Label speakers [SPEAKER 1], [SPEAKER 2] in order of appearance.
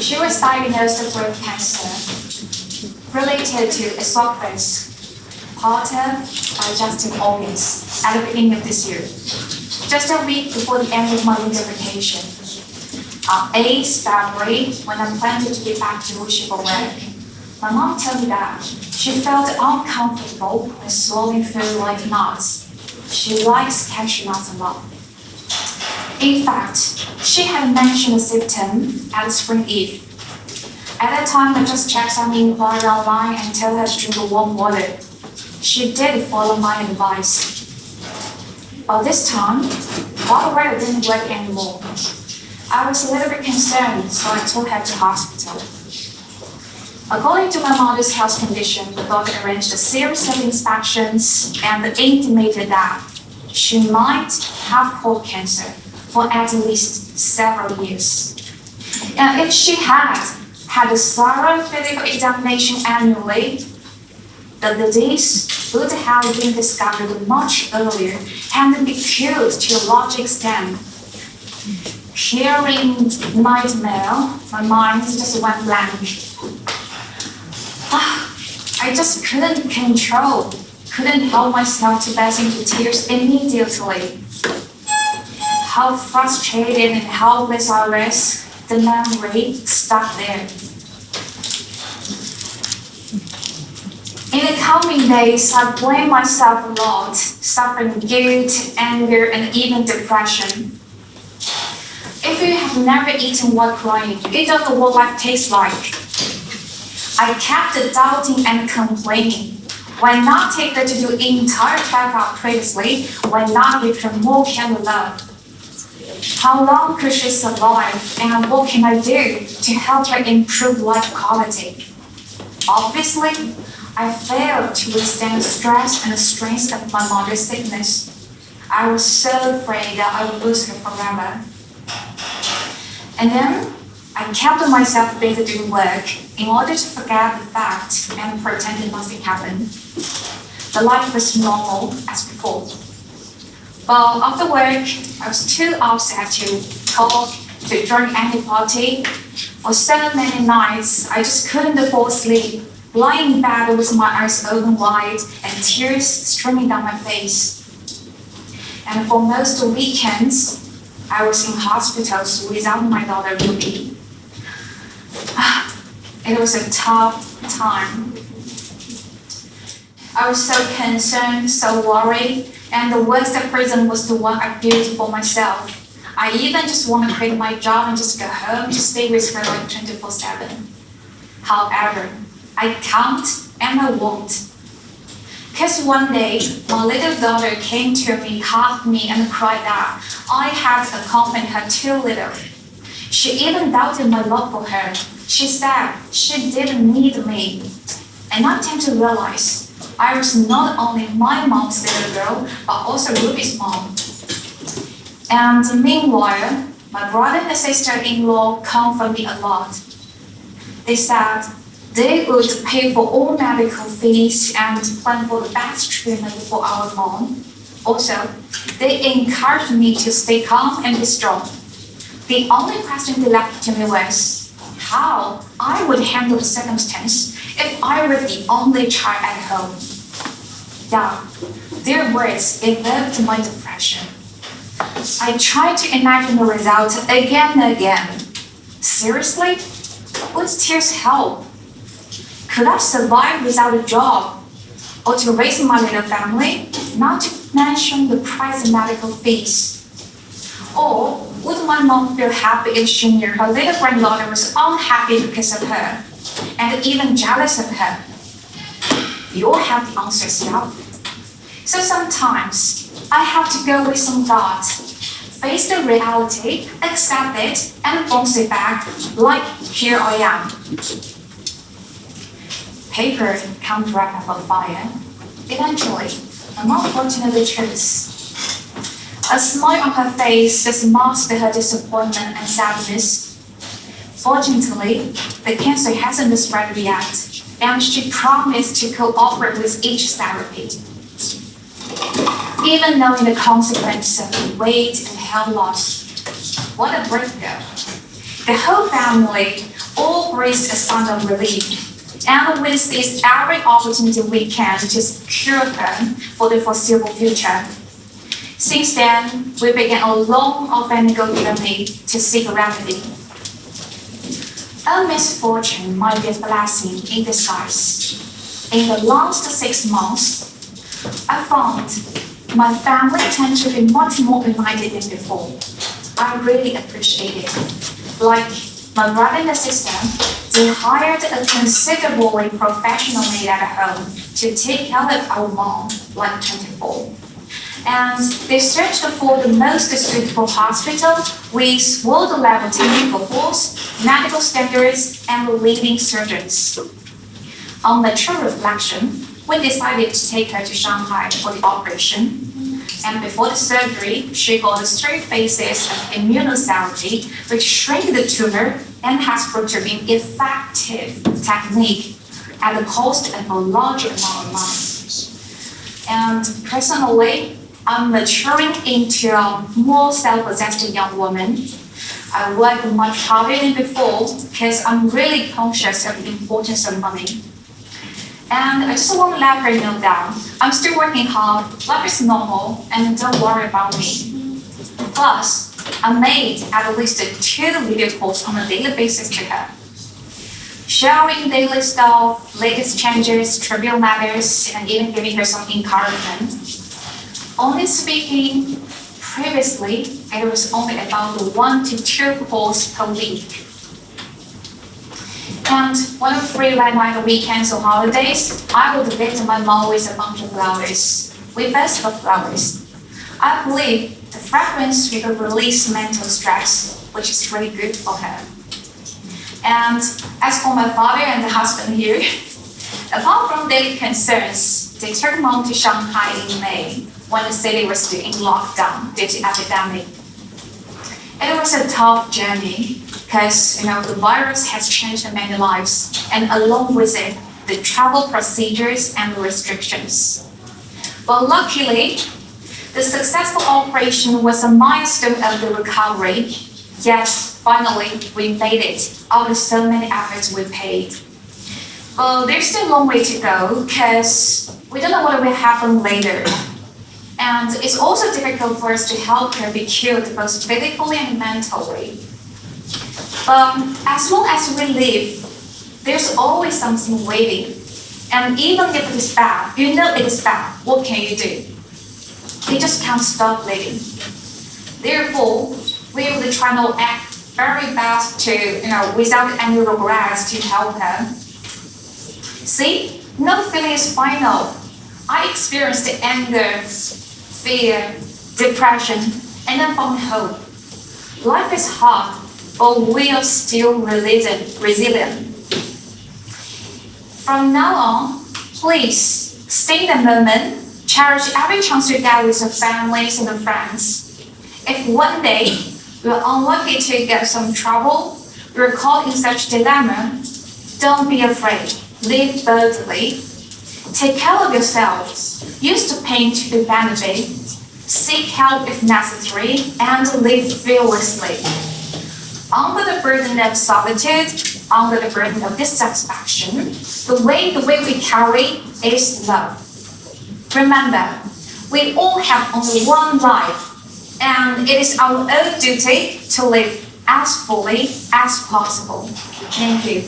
[SPEAKER 1] She was diagnosed with cancer related to esophagus, part of digestive organs at the beginning of this year, just a week before the end of my winter vacation. On 8th February, when I planned to be back to Wuxi for work, my mom told me that she felt uncomfortable when swallowing food like nuts. She likes cashew nuts a lot. In fact, she had mentioned the symptom at Spring Eve. At that time, I just checked some inquiry online and told her to drink warm water. She did follow my advice. But this time, bottle water didn't work anymore. I was a little bit concerned, so I took her to hospital. According to my mother's health condition, the doctor arranged a series of inspections and intimated that she might have colon cancer for at least several years. And if she had a thorough physical examination annually, the disease would have been discovered much earlier and be cured to a large extent. Hearing nightmare, my mind just went blank. I just couldn't help myself to burst into tears immediately. How frustrated and helpless I was, the memory stuck there. In the coming days, I blamed myself a lot, suffering guilt, anger, and even depression. If you have never eaten while crying, you don't know what life tastes like. I kept doubting and complaining. Why not take her to do the entire checkup previously? Why not give her more care and love? How long could she survive, and what can I do to help her improve life quality? Obviously, I failed to withstand stress and the strains of my mother's sickness. I was so afraid that I would lose her forever. And then, I kept myself busy doing work in order to forget the fact and pretend nothing happened. The life was normal as before. But after work, I was too upset to talk, to join any party. For so many nights, I just couldn't fall asleep, lying in bed with my eyes open wide and tears streaming down my face. And for most weekends, I was in hospitals without my daughter Ruby. It was a tough time. I was so concerned, so worried, and the worst prison was the one I built for myself. I even just want to quit my job and just go home to stay with her like 24/7. However, I can't and I won't. Because one day, my little daughter came to me, hugged me, and cried that I had accompanied her too little. She even doubted my love for her. She said she didn't need me. And I came to realize I was not only my mom's little girl, but also Ruby's mom. And meanwhile, my brother and sister-in-law comfort me a lot. They said they would pay for all medical fees and plan for the best treatment for our mom. Also, they encouraged me to stay calm and be strong. The only question they left to me was how I would handle the circumstance if I were the only child at home. Yeah, their words evoked my depression. I tried to imagine the result again and again. Seriously? Would tears help? Could I survive without a job? Or to raise my little family, not to mention the price of medical fees? Or would my mom feel happy if she knew her little granddaughter was unhappy because of her, and even jealous of her? You all have the answers now. So sometimes, I have to go with some thought, face the reality, accept it, and bounce it back, like here I am. Paper can't wrap up a fire. Eventually, my mom fortunately chose. A smile on her face just masked her disappointment and sadness. Fortunately, the cancer hasn't spread yet, and she promised to cooperate with each therapy. Even knowing the consequences of weight and hair loss, what a breakthrough. The whole family all breathed a sigh of relief, and we seized every opportunity we can to secure them for the foreseeable future. Since then, we began a long, offending journey to seek a remedy. A misfortune might be a blessing in disguise. In the last 6 months, I found my family tend to be much more united than before. I really appreciate it. Like my brother and sister, they hired a considerably professional maid at home to take care of our mom, like 24. And they searched for the most suitable hospital with world-level technical force, medical standards, and leading surgeons. On mature reflection, we decided to take her to Shanghai for the operation. And before the surgery, she got 3 phases of immunotherapy, which shrink the tumor and has proved to be an effective technique at the cost of a large amount of money. And personally, I'm maturing into a more self-possessed young woman. I work much harder than before because I'm really conscious of the importance of money. And I just want to let her know that I'm still working hard, life is normal, and don't worry about me. Plus, I made at least 2 video calls on a daily basis to her, sharing daily stuff, latest changes, trivial matters, and even giving her some encouragement. Honestly speaking, previously, it was only about 1 to 2 calls per week. And when I'm free right now on the weekends or holidays, I would visit my mom with a bunch of flowers. We both love flowers. I believe the fragrance will release mental stress, which is really good for her. And as for my father and the husband here, apart from daily concerns, they took mom to Shanghai in May when the city was still in lockdown due to epidemic. It was a tough journey because the virus has changed many lives, and along with it, the travel procedures and restrictions. But luckily, the successful operation was a milestone of the recovery. Yes, finally, we made it after so many efforts we paid. But there's still a long way to go because we don't know what will happen later. And it's also difficult for us to help her be cured both physically and mentally. But as long as we live, there's always something waiting. And even if it is bad, you know it is bad, what can you do? You just can't stop living. Therefore, we will try to act very best to, without any regrets to help her. See, no feeling is final. I experienced anger, fear, depression, and then found hope. Life is hard, but we are still resilient. From now on, please stay in the moment, cherish every chance you get with your families and your friends. If one day you're unlucky to get some trouble, you're caught in such dilemma, don't be afraid. Live boldly. Take care of yourselves. Use the pain to your benefit. Seek help if necessary, and live fearlessly. Under the burden of solitude, under the burden of dissatisfaction, the way we carry is love. Remember, we all have only one life, and it is our own duty to live as fully as possible. Thank you.